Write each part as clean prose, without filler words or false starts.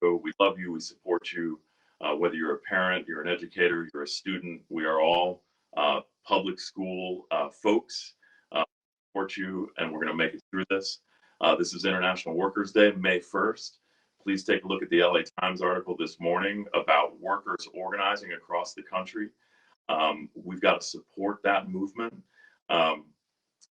So we love you. We support you. Whether you're a parent, you're an educator, you're a student, we are all public school folks. Support you, and we're going to make it through this. This is International Workers' Day, May 1st. Please take a look at the LA Times article this morning about workers organizing across the country. We've got to support that movement.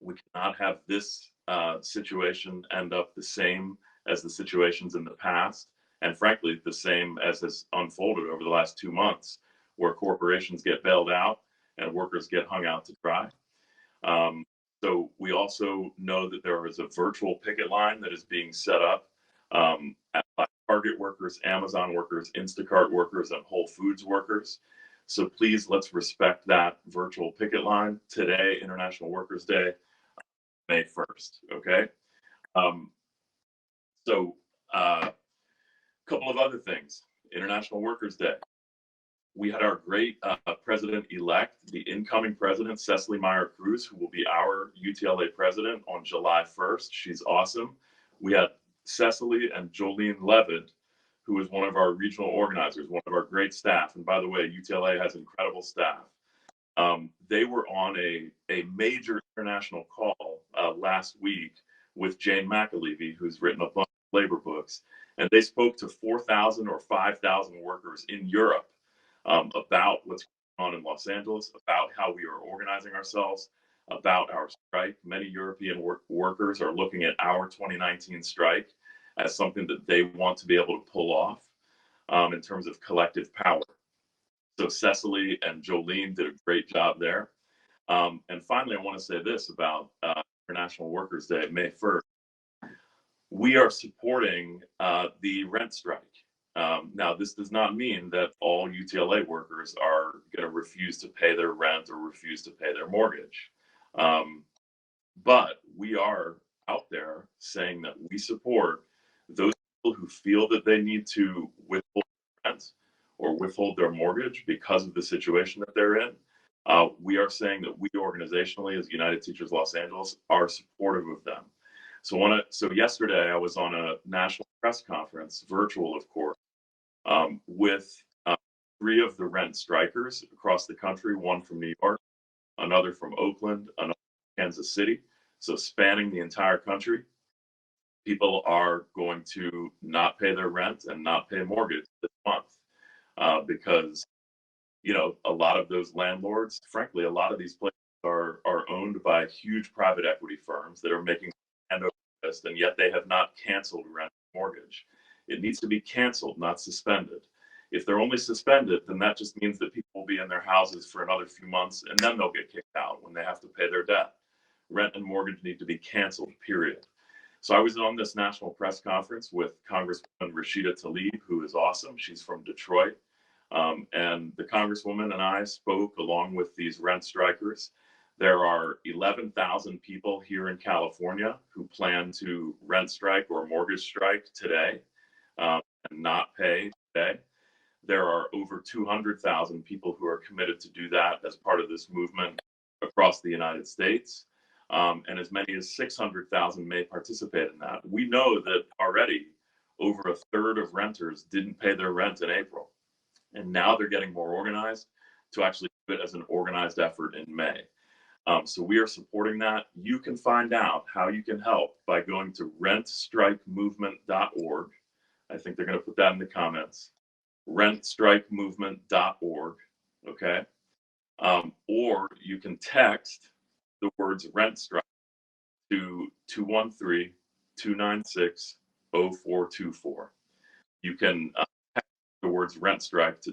We cannot have this situation end up the same as the situations in the past, and frankly, the same as has unfolded over the last 2 months, where corporations get bailed out and workers get hung out to dry. So we also know that there is a virtual picket line that is being set up by Target workers, Amazon workers, Instacart workers, and Whole Foods workers. So please, let's respect that virtual picket line today, International Workers' Day, May 1st, okay? A couple of other things. International Workers' Day. We had our great president-elect, the incoming president, Cecily Meyer-Cruz, who will be our UTLA president on July 1st. She's awesome. We had Cecily and Jolene Levitt, who is one of our regional organizers, one of our great staff. And by the way, UTLA has incredible staff. They were on a major international call last week with Jane McAlevey, who's written a bunch of labor books. And they spoke to 4,000 or 5,000 workers in Europe about what's going on in Los Angeles, about how we are organizing ourselves, about our strike. Many European workers are looking at our 2019 strike as something that they want to be able to pull off in terms of collective power. So Cecily and Jolene did a great job there. And finally, I want to say this about International Workers' Day, May 1st. We are supporting the rent strike. Now, this does not mean that all UTLA workers are going to refuse to pay their rent or refuse to pay their mortgage. But we are out there saying that we support those people who feel that they need to withhold rent or withhold their mortgage because of the situation that they're in. We are saying that we organizationally, as United Teachers Los Angeles, are supportive of them. So yesterday I was on a national press conference, virtual of course, with 3 of the rent strikers across the country, one from New York, another from Oakland, another from Kansas City. So spanning the entire country, people are going to not pay their rent and not pay mortgage this month because, you know, a lot of those landlords, frankly, a lot of these places are owned by huge private equity firms that are making hand over fist, and yet they have not canceled rent and mortgage. It needs to be canceled, not suspended. If they're only suspended, then that just means that people will be in their houses for another few months, and then they'll get kicked out when they have to pay their debt. Rent and mortgage need to be canceled, period. So I was on this national press conference with Congresswoman Rashida Tlaib, who is awesome. She's from Detroit. And the Congresswoman and I spoke along with these rent strikers. There are 11,000 people here in California who plan to rent strike or mortgage strike today and not pay today. There are over 200,000 people who are committed to do that as part of this movement across the United States. And as many as 600,000 may participate in that. We know that already over a third of renters didn't pay their rent in April. And now they're getting more organized to actually do it as an organized effort in May. So we are supporting that. You can find out how you can help by going to rentstrikemovement.org. I think they're going to put that in the comments. Rentstrikemovement.org. Okay. Or you can text the words rent strike to 213-296-0424. You can text the words rent strike to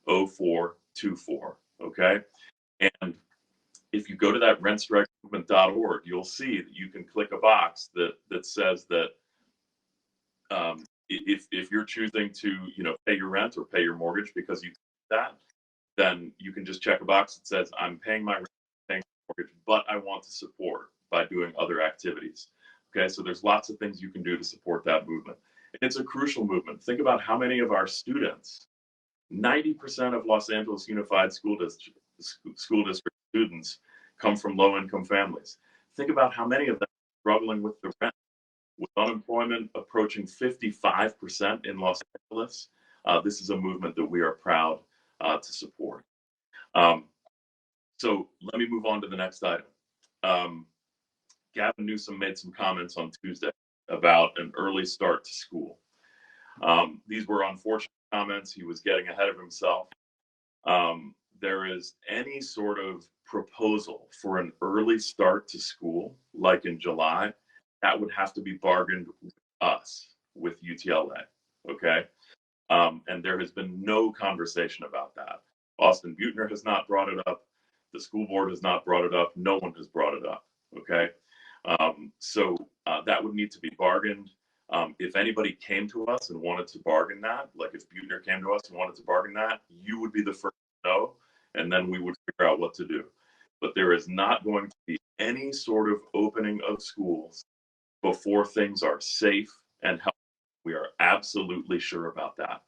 213-296-0424. Okay. And if you go to that rentstrikemovement.org, you'll see that you can click a box that says that if you're choosing to, you know, pay your rent or pay your mortgage because you do that, then you can just check a box that says I'm paying my rent, paying my mortgage, but I want to support by doing other activities. Okay, so there's lots of things you can do to support that movement. And it's a crucial movement. Think about how many of our students, 90% of Los Angeles Unified School District students come from low-income families. Think about how many of them are struggling with the rent. With unemployment approaching 55% in Los Angeles, this is a movement that we are proud to support. Um, so let me move on to the next item. Gavin Newsom made some comments on Tuesday about an early start to school. These were unfortunate comments. He was getting ahead of himself. There is any sort of proposal for an early start to school, like in July, that would have to be bargained with us, with UTLA. Okay. And there has been no conversation about that. Austin Buettner has not brought it up. The school board has not brought it up. No one has brought it up. Okay. So that would need to be bargained. If anybody came to us and wanted to bargain that, like if Buettner came to us and wanted to bargain that, you would be the first to know, and then we would figure out what to do. But there is not going to be any sort of opening of schools before things are safe and healthy. We are absolutely sure about that.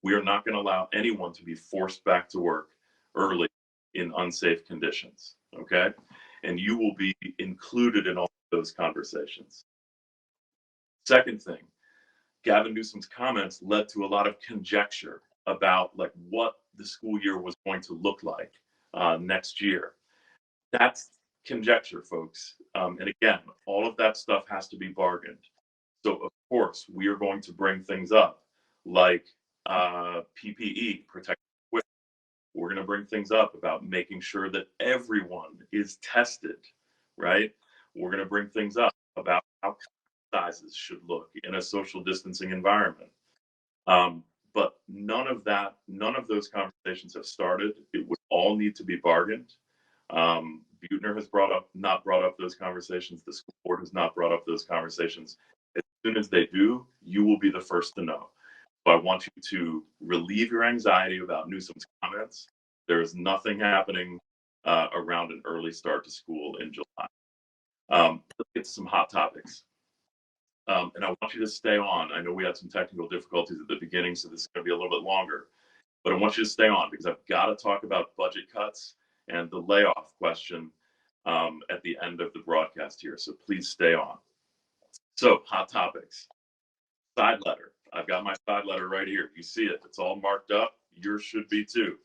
We are not going to allow anyone to be forced back to work early in unsafe conditions. Okay. And you will be included in all of those conversations. Second thing, Gavin Newsom's comments led to a lot of conjecture about like what the school year was going to look like next year. That's conjecture, folks. And again, all of that stuff has to be bargained. So of course, we are going to bring things up like PPE, protective equipment. We're going to bring things up about making sure that everyone is tested, right? We're going to bring things up about how sizes should look in a social distancing environment. But none of those conversations have started. It would all need to be bargained. Buettner has not brought up those conversations. The school board has not brought up those conversations. As soon as they do, you will be the first to know. So I want you to relieve your anxiety about Newsom's comments. There is nothing happening around an early start to school in July. Let's get to some hot topics. And I want you to stay on. I know we had some technical difficulties at the beginning, so this is going to be a little bit longer. But I want you to stay on because I've got to talk about budget cuts and the layoff question at the end of the broadcast here. So please stay on. So, hot topics. Side letter. I've got my side letter right here. You see it. It's all marked up. Yours should be too.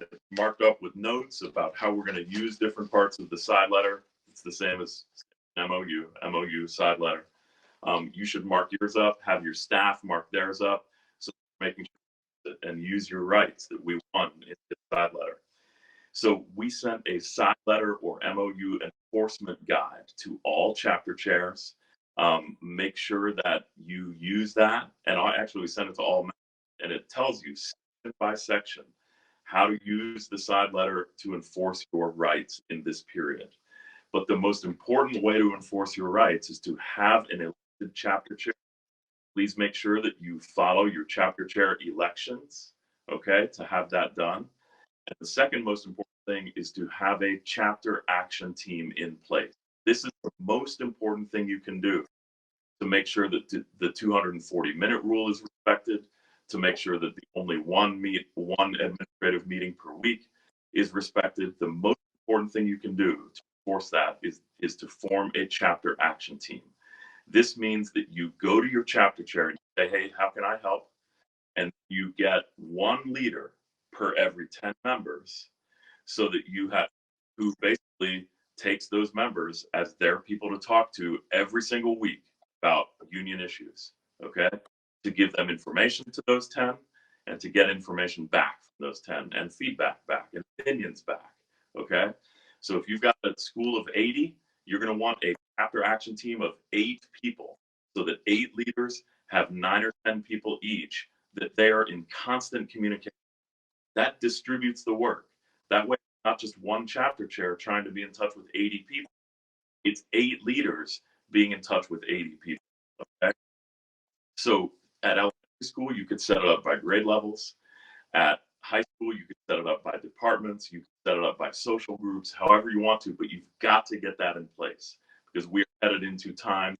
It's marked up with notes about how we're going to use different parts of the side letter. It's the same as MOU side letter. You should mark yours up, have your staff mark theirs up, so making sure that, and use your rights that we want in the side letter. So we sent a side letter or MOU enforcement guide to all chapter chairs. Make sure that you use that, and we sent it to all, and it tells you section by section how to use the side letter to enforce your rights in this period. But the most important way to enforce your rights is to have an elected chapter chair. Please make sure that you follow your chapter chair elections, okay, to have that done. And the second most important thing is to have a chapter action team in place. This is the most important thing you can do to make sure that the 240-minute rule is respected, to make sure that the only one administrative meeting per week is respected. The most important thing you can do to enforce that is to form a chapter action team. This means that you go to your chapter chair and say, hey, how can I help? And you get one leader per every 10 members so that you have who basically takes those members as their people to talk to every single week about union issues, okay? To give them information to those 10 and to get information back from those 10 and feedback back and opinions back, okay? So if you've got a school of 80, you're going to want a chapter action team of 8 people so that 8 leaders have 9 or 10 people each that they are in constant communication. That distributes the work. That way, not just one chapter chair trying to be in touch with 80 people. It's 8 leaders being in touch with 80 people. Okay. So at elementary school, you could set it up by grade levels. At high school, you could set it up by departments. You could set it up by social groups, however you want to, but you've got to get that in place because we're headed into time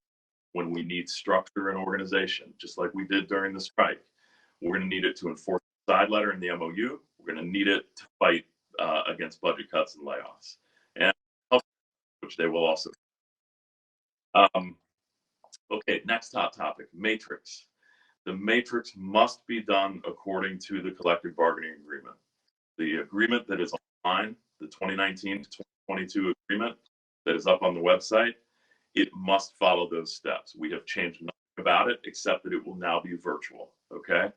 when we need structure and organization, just like we did during the strike. We're going to need it to enforce the side letter in the MOU. We're going to need it to fight against budget cuts and layoffs, and which they will also. Okay, next hot topic, matrix. The matrix must be done according to the collective bargaining agreement. The agreement that is online, the 2019 to 2022 agreement that is up on the website, it must follow those steps. We have changed nothing about it except that it will now be virtual. Okay.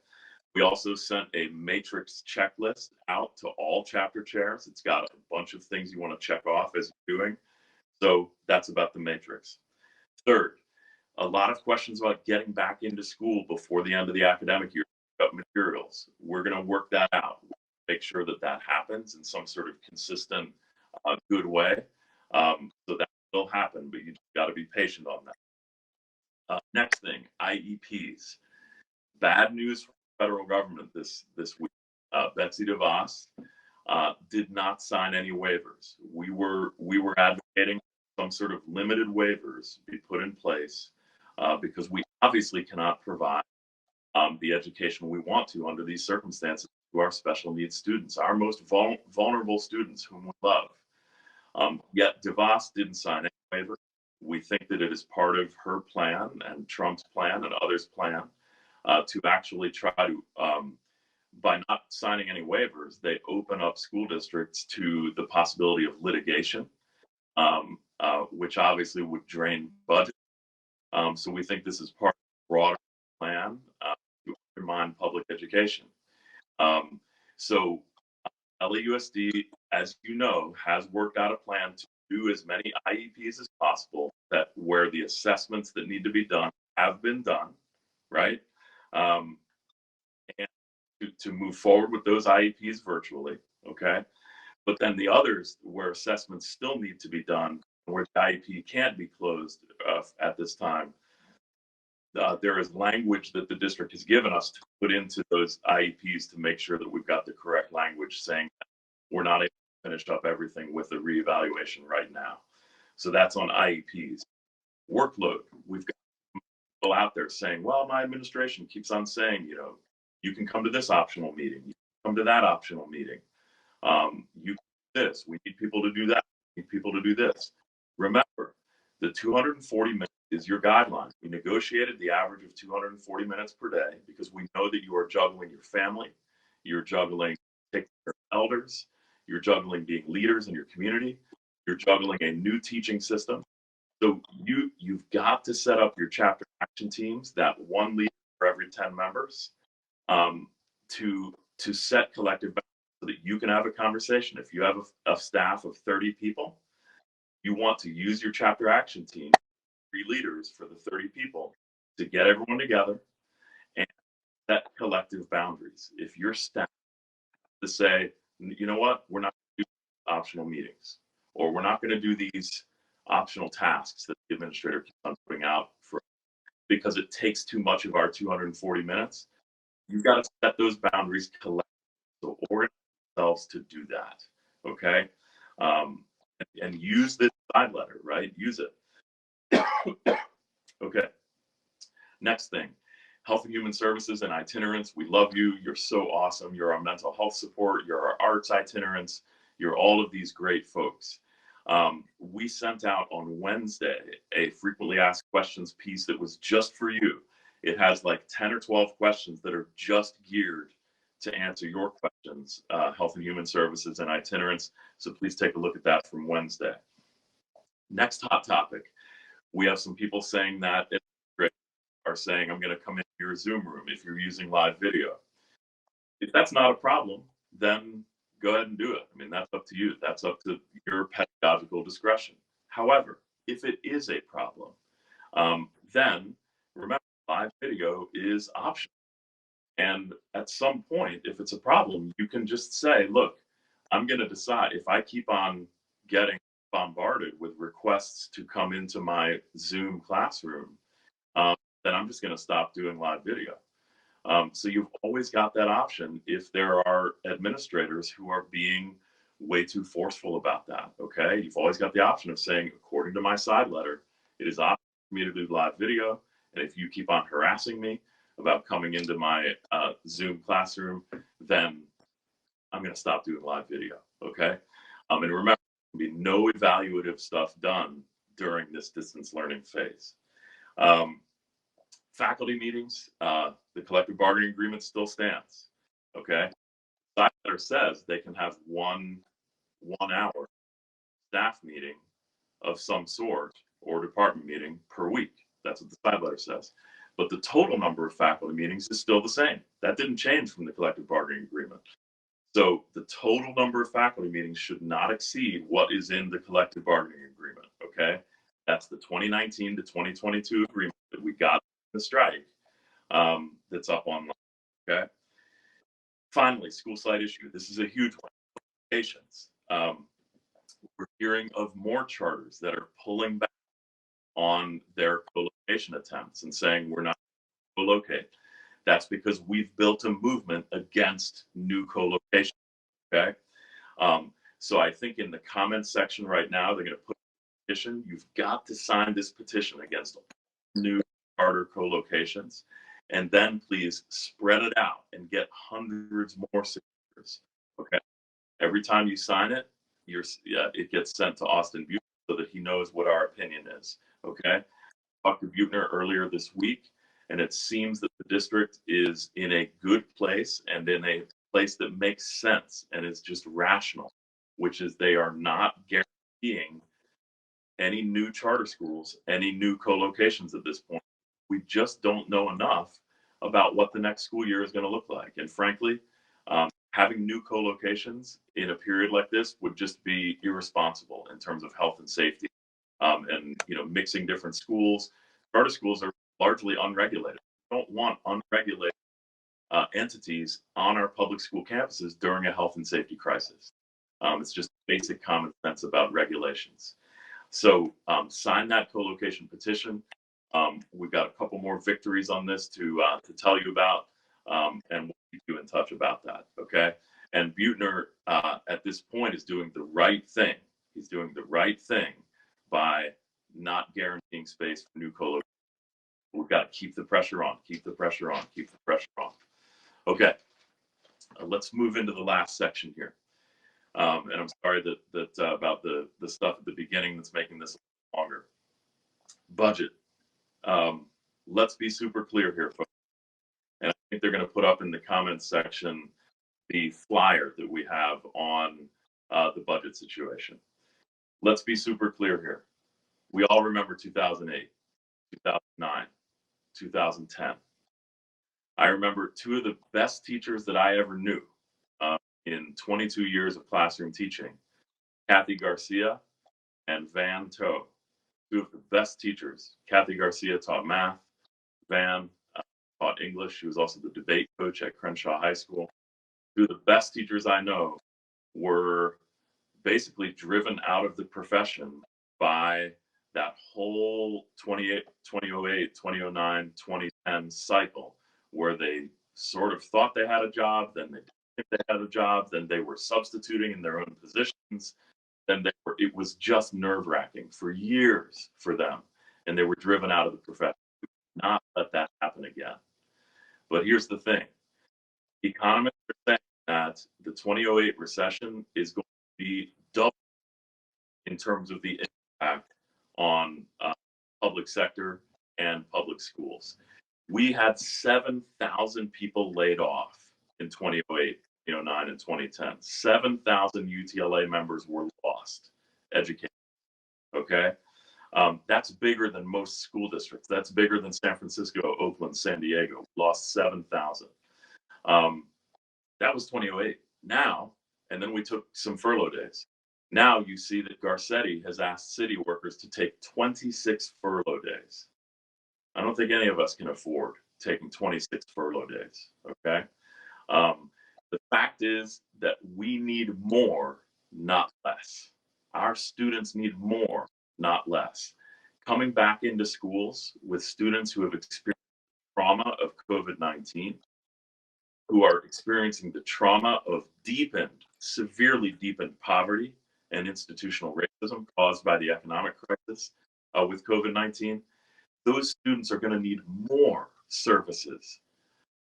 We also sent a matrix checklist out to all chapter chairs. It's got a bunch of things you want to check off as you're doing. So that's about the matrix. Third, a lot of questions about getting back into school before the end of the academic year about materials. We're going to work that out, make sure that that happens in some sort of consistent, good way. So that will happen, but you got to be patient on that. Next thing, IEPs. Bad news from the federal government this week. Betsy DeVos did not sign any waivers. We were advocating some sort of limited waivers be put in place because we obviously cannot provide the education we want to under these circumstances to our special needs students, our most vulnerable students whom we love. Yet DeVos didn't sign any waiver. We think that it is part of her plan and Trump's plan and others' plan to actually try to, by not signing any waivers, they open up school districts to the possibility of litigation, which obviously would drain budget. So we think this is part of a broader plan to undermine public education. So LAUSD, as you know, has worked out a plan to do as many IEPs as possible that where the assessments that need to be done have been done, right? And to move forward with those IEPs virtually, okay? But then the others where assessments still need to be done, where the IEP can't be closed at this time, there is language that the district has given us to put into those IEPs to make sure that we've got the correct language saying that we're not able to finish up everything with a reevaluation right now. So that's on IEPs. Workload. We've got people out there saying, well, my administration keeps on saying, you know, you can come to this optional meeting, you can come to that optional meeting. You can do this. We need people to do that. We need people to do this. Remember, the 240 minutes is your guideline. We negotiated the average of 240 minutes per day because we know that you are juggling your family, you're juggling taking care of elders, you're juggling being leaders in your community, you're juggling a new teaching system. So you've got to set up your chapter action teams, that one leader for every 10 members, to set collective boundaries so that you can have a conversation. If you have a staff of 30 people, you want to use your chapter action team, 3 leaders for the 30 people, to get everyone together and set collective boundaries. If your staff to say, you know what, we're not going to do optional meetings, or we're not going to do these optional tasks that the administrator keeps on putting out for because it takes too much of our 240 minutes. You've got to set those boundaries collectively. So organize yourselves to do that. Okay. And use this side letter, right? Use it. Okay. Next thing, Health and Human Services and itinerants. We love you. You're so awesome. You're our mental health support. You're our arts itinerants. You're all of these great folks. We sent out on Wednesday a frequently asked questions piece that was just for you. It has like 10 or 12 questions that are just geared to answer your questions, Health and Human Services and itinerants. So please take a look at that from Wednesday. Next hot topic. We have some people saying that are saying, I'm going to come into your Zoom room if you're using live video. If that's not a problem, then go ahead and do it. I mean, that's up to you. That's up to your pedagogical discretion. However, if it is a problem, then remember, live video is optional. And at some point, if it's a problem, you can just say, look, I'm going to decide if I keep on getting bombarded with requests to come into my Zoom classroom, then I'm just going to stop doing live video. So you've always got that option if there are administrators who are being way too forceful about that, okay? You've always got the option of saying, according to my side letter, it is optional for me to do live video, and if you keep on harassing me about coming into my Zoom classroom, then I'm going to stop doing live video, okay? And remember, there will be no evaluative stuff done during this distance learning phase. Um, Faculty meetings, the collective bargaining agreement still stands. Okay. The side letter says they can have one hour staff meeting of some sort or department meeting per week. That's what the side letter says. But the total number of faculty meetings is still the same. That didn't change from the collective bargaining agreement. So the total number of faculty meetings should not exceed what is in the collective bargaining agreement. Okay. That's the 2019 to 2022 agreement that we got in the strike, that's up online. Okay. Finally, school site issue. This is a huge one. Patients. We're hearing of more charters that are pulling back on their co-location attempts and saying we're not co-locate. That's because we've built a movement against new co-location. Okay. So I think in the comments section right now, they're going to put a petition. You've got to sign this petition against new charter co-locations. And then please spread it out and get hundreds more signatures. Okay. Every time you sign it, it gets sent to Austin Buechner so that he knows what our opinion is. Okay. Talked to Buechner earlier this week, and it seems that the district is in a good place and in a place that makes sense and is just rational, which is they are not guaranteeing any new charter schools, any new co-locations at this point. We just don't know enough about what the next school year is going to look like. And frankly, having new co-locations in a period like this would just be irresponsible in terms of health and safety. And mixing different schools. Charter schools are largely unregulated. We don't want unregulated entities on our public school campuses during a health and safety crisis. It's just basic common sense about regulations. So sign that co-location petition. We've got a couple more victories on this to tell you about, and we'll keep you in touch about that. Okay. And Buechner at this point is doing the right thing. He's doing the right thing by not guaranteeing space for new co-location. We've got to keep the pressure on, keep the pressure on, keep the pressure on. Okay. Let's move into the last section here. And I'm sorry that about the stuff at the beginning that's making this longer. Budget. Let's be super clear here, folks. And I think they're going to put up in the comments section the flyer that we have on the budget situation. Let's be super clear here. We all remember 2008, 2009, 2010. I remember two of the best teachers that I ever knew in 22 years of classroom teaching, Kathy Garcia and Van Toe, two of the best teachers. Kathy Garcia taught math. Van taught English. She was also the debate coach at Crenshaw High School. Two of the best teachers I know were basically driven out of the profession by that whole 2008, 2009, 2010 cycle where they sort of thought they had a job, then they didn't think they had a job, then they were substituting in their own positions, then it was just nerve-wracking for years for them, and they were driven out of the profession. Not let that happen again. But here's the thing. Economists are saying that the 2008 recession is going to be double in terms of the impact on public sector and public schools. We had 7,000 people laid off in 2008, 2009, and 2010. 7,000 UTLA members were lost, educated. Okay? That's bigger than most school districts. That's bigger than San Francisco, Oakland, San Diego. We lost 7,000. That was 2008. Now, and then we took some furlough days. Now you see that Garcetti has asked city workers to take 26 furlough days. I don't think any of us can afford taking 26 furlough days. Okay. The fact is that we need more, not less. Our students need more, not less. Coming back into schools with students who have experienced the trauma of COVID-19, who are experiencing the trauma of severely deepened poverty and institutional racism caused by the economic crisis with COVID-19, those students are going to need more services,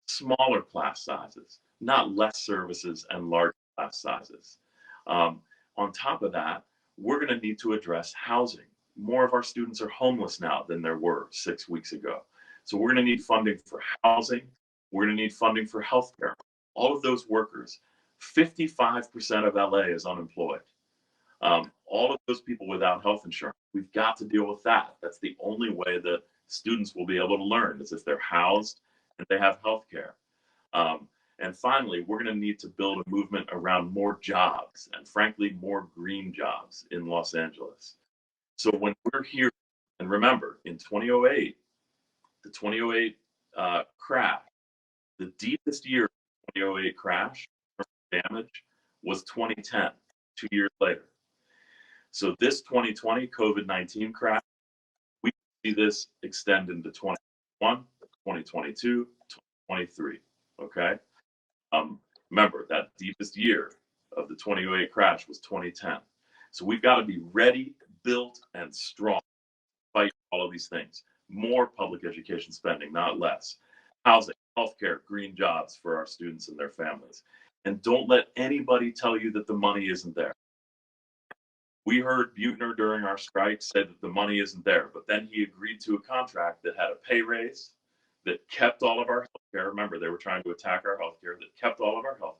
smaller class sizes, not less services and large class sizes. On top of that, we're going to need to address housing. more of our students are homeless now than there were 6 weeks ago. So we're going to need funding for housing. We're going to need funding for healthcare. All of those workers, 55% of LA is unemployed. All of those people without health insurance, we've got to deal with that. That's the only way that students will be able to learn, is if they're housed and they have health care. And finally, we're going to need to build a movement around more jobs and, frankly, more green jobs in Los Angeles. So when we're here, and remember, in 2008, the 2008 crash, the deepest year of the 2008 crash damage was 2010, 2 years later. So this 2020 COVID-19 crash, we see this extend into 2021, 2022, 2023. Okay. Remember, that deepest year of the 2008 crash was 2010. So we've got to be ready, built, and strong to fight all of these things. More public education spending, not less. Housing, healthcare, green jobs for our students and their families. And don't let anybody tell you that the money isn't there. We heard Buechner during our strike say that the money isn't there, but then he agreed to a contract that had a pay raise, that kept all of our healthcare. Remember, they were trying to attack our healthcare, that kept all of our health,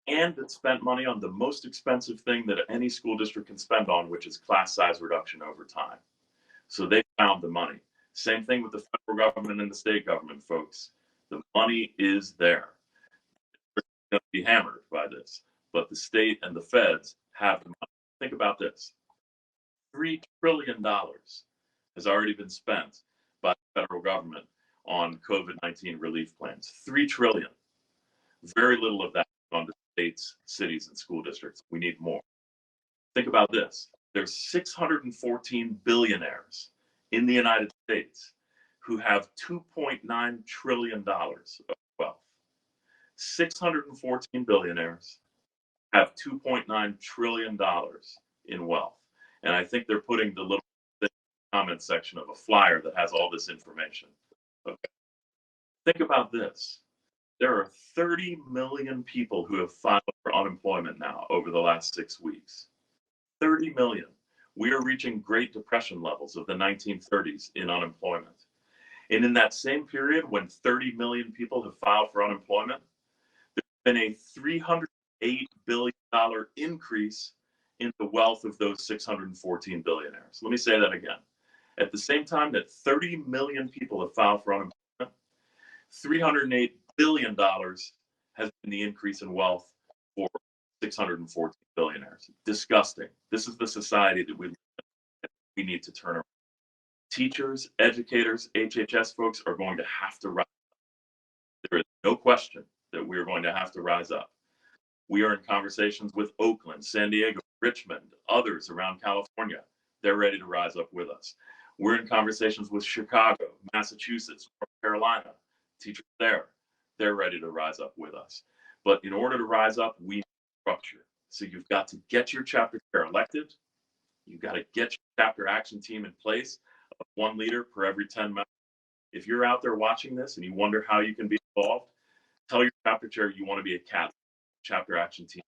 and that spent money on the most expensive thing that any school district can spend on, which is class size reduction over time. So they found the money. Same thing with the federal government and the state government, folks. The money is there. They're going to be hammered by this, but the state and the feds have the money. Think about this. $3 trillion has already been spent by the federal government on COVID-19 relief plans. $3 trillion. Very little of that has gone to states, cities, and school districts. We need more. Think about this. There's 614 billionaires in the United States who have $2.9 trillion of wealth. 614 billionaires have $2.9 trillion in wealth. And I think they're putting the little comment section of a flyer that has all this information. Okay. Think about this. There are 30 million people who have filed for unemployment now over the last 6 weeks. 30 million. We are reaching Great Depression levels of the 1930s in unemployment. And in that same period, when 30 million people have filed for unemployment, there's been a $308 billion increase in the wealth of those 614 billionaires. Let me say that again. At the same time that 30 million people have filed for unemployment, $308 billion has been the increase in wealth for 614 billionaires. Disgusting. This is the society that we need to turn around. Teachers, educators, HHS folks are going to have to rise up. There is no question that we are going to have to rise up. We are in conversations with Oakland, San Diego, Richmond, others around California. They're ready to rise up with us. We're in conversations with Chicago, Massachusetts, North Carolina, teachers there. They're ready to rise up with us. But in order to rise up, we need structure. So you've got to get your chapter chair elected. You've got to get your chapter action team in place of 1 leader per every 10 members. If you're out there watching this and you wonder how you can be involved, tell your chapter chair you want to be a CAT, chapter action team,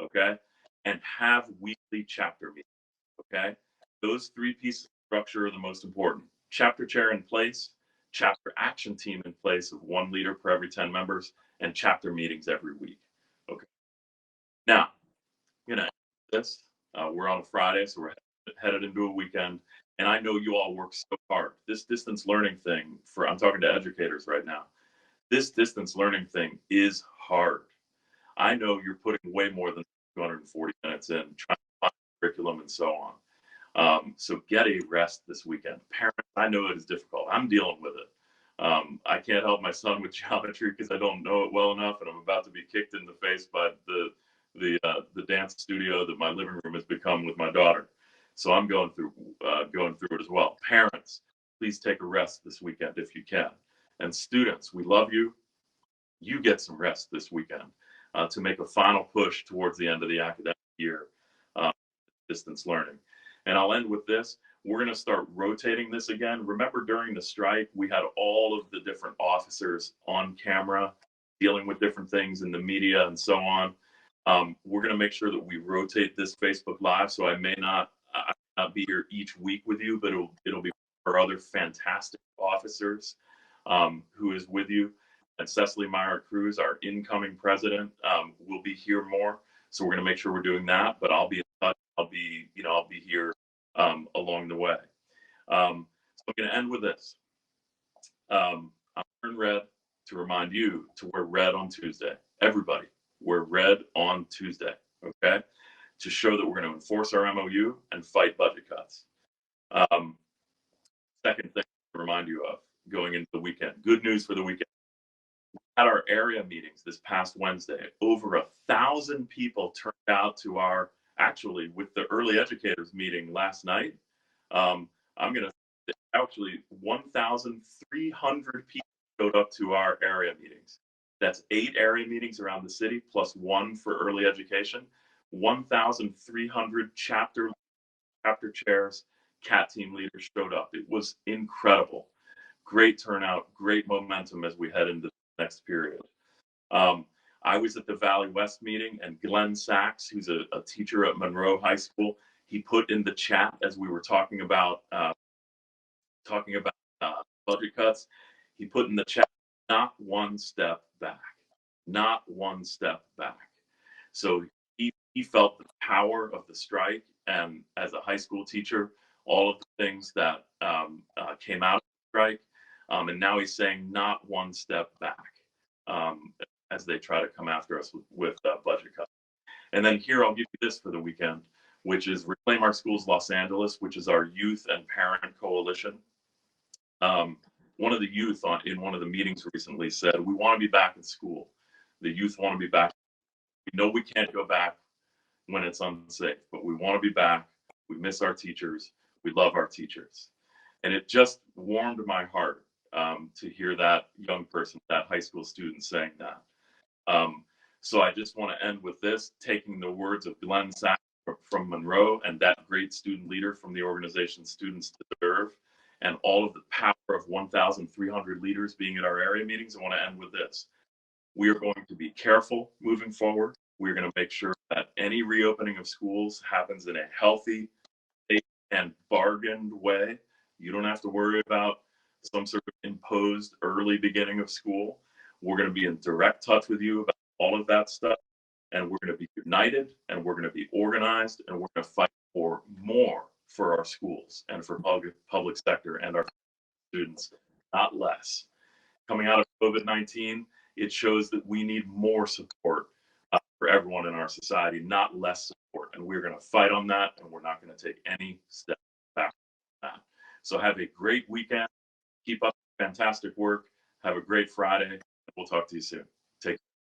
okay? And have weekly chapter meetings, okay? Those 3 pieces of structure are the most important. Chapter chair in place, chapter action team in place of 1 leader per every 10 members, and chapter meetings every week, okay? Now, this, we're on a Friday, so we're headed into a weekend, and I know you all work so hard. This distance learning thing, I'm talking to educators right now, this distance learning thing is hard. I know you're putting way more than 240 minutes in trying to find curriculum and so on. So get a rest this weekend. Parents, I know it is difficult. I'm dealing with it. I can't help my son with geometry because I don't know it well enough, and I'm about to be kicked in the face by the dance studio that my living room has become with my daughter. So I'm going through it as well. Parents, please take a rest this weekend if you can. And students, we love you. You get some rest this weekend to make a final push towards the end of the academic year, distance learning. And I'll end with this. We're going to start rotating this again. Remember, during the strike, we had all of the different officers on camera dealing with different things in the media and so on. We're going to make sure that we rotate this Facebook Live. So I may not not be here each week with you, but it'll be our other fantastic officers who is with you. And Cecily Meyer Cruz, our incoming president, will be here more. So we're going to make sure we're doing that. But I'll be in touch. I'll be here along the way. So I'm going to end with this. I'm wearing red to remind you to wear red on Tuesday. Everybody, wear red on Tuesday. Okay, to show that we're going to enforce our MOU and fight budget cuts. Second thing to remind you of going into the weekend. Good news for the weekend. At our area meetings this past Wednesday, over 1,000 people turned out to our, actually with the early educators meeting last night. I'm going to actually 1,300 people showed up to our area meetings. That's 8 area meetings around the city plus 1 for early education. 1,300 chapter chairs, CAT team leaders showed up. It was incredible. Great turnout, great momentum as we head into the next period. I was at the Valley West meeting, and Glenn Sachs, who's a teacher at Monroe High School, he put in the chat as we were talking about budget cuts. He put in the chat, not one step back, not one step back. So he felt the power of the strike, and as a high school teacher, all of the things that came out of the strike, and now he's saying not one step back as they try to come after us with budget cuts. And then here, I'll give you this for the weekend, which is Reclaim Our Schools Los Angeles, which is our youth and parent coalition. One of the youth in one of the meetings recently said, we want to be back in school. The youth want to be back. We know we can't go back when it's unsafe, but we want to be back. We miss our teachers. We love our teachers. And it just warmed my heart to hear that young person, that high school student saying that. So I just want to end with this, taking the words of Glenn Sachs from Monroe and that great student leader from the organization Students Deserve, and all of the power of 1,300 leaders being at our area meetings. I want to end with this. We are going to be careful moving forward. We're going to make sure that any reopening of schools happens in a healthy and bargained way. You don't have to worry about some sort of imposed early beginning of school. We're going to be in direct touch with you about all of that stuff, and we're going to be united, and we're going to be organized, and we're going to fight for more for our schools and for public sector and our students, not less. Coming out of COVID-19, it shows that we need more support for everyone in our society, not less support. And we're going to fight on that, and we're not going to take any step back from that. So have a great weekend. Keep up fantastic work. Have a great Friday. We'll talk to you soon. Take care.